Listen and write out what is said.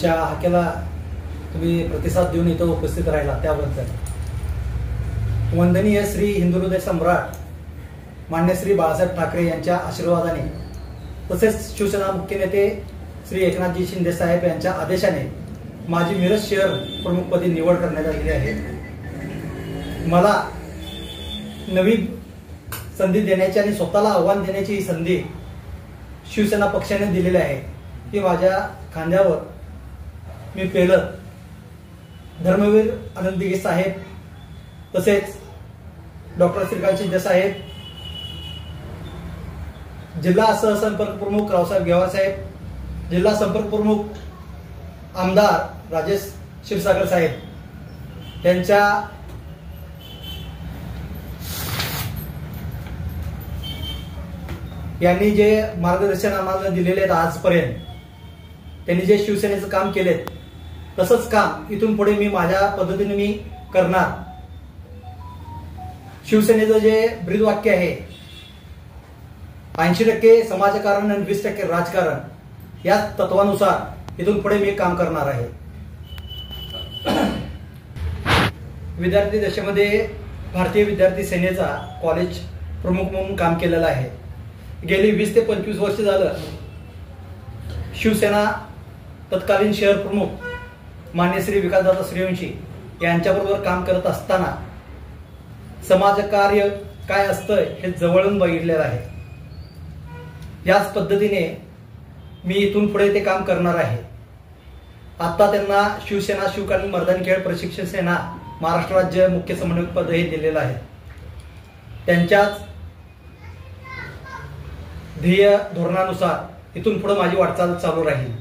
आमच्या हाकेला तुम्ही प्रतिसाद देऊन इथं उपस्थित राहिला त्याबद्दल वंदनीय श्री हिंदुहृदय सम्राट मान्य श्री बाळासाहेब ठाकरे यांच्या आशीर्वादाने तसेच शिवसेना मुख्य नेते श्री एकनाथजी शिंदे साहेब यांच्या आदेशाने माझी मिरज शहर प्रमुखपदी निवड करण्यात आलेली आहे। मला नवी संधी देण्याची आणि स्वतःला आव्हान देण्याची ही संधी शिवसेना पक्षाने दिलेली आहे की माझ्या खांद्यावर मी पेलं धर्मवीर आनंद दिघे साहेब तसेच डॉक्टर श्रीकांत शिंदे साहेब, जिल्हा सहसंपर्क प्रमुख रावसाहेब गेवार साहेब, जिल्हा संपर्क प्रमुख आमदार राजेश क्षीरसागर साहेब यांच्या यांनी जे मार्गदर्शन आम्हाला दिलेले आहेत आजपर्यंत, त्यांनी जे शिवसेनेचं काम केले तसंच काम इथून पुढे मी माझ्या पद्धतीने मी करणार। शिवसेनेचं जे ब्रीदवाक्य आहे 80% समाजकारण आणि 20% राजकारण या तत्वानुसार इथून पुढे मी काम करणार आहे। विद्यार्थी दशेमध्ये भारतीय विद्यार्थी सेनेचा कॉलेज प्रमुख म्हणून काम केलेलं आहे। गेली 20 ते 25 वर्ष झालं शिवसेना तत्कालीन शहर प्रमुख मान्य श्री विकासदादा सूर्यवंशी यांच्याबरोबर काम करत असताना समाजकार्य काय असतं हे जवळून बघितलेलं आहे। याच पद्धतीने मी इथून पुढे ते काम करणार आहे। आता त्यांना शिवसेना शिवकालीन मैदानी खेळ प्रशिक्षण सेना महाराष्ट्र राज्य मुख्य समन्वयक पद हे दिलेलं आहे। त्यांच्याच ध्येय धोरणानुसार इथून पुढे माझी वाटचाल चालू राहील।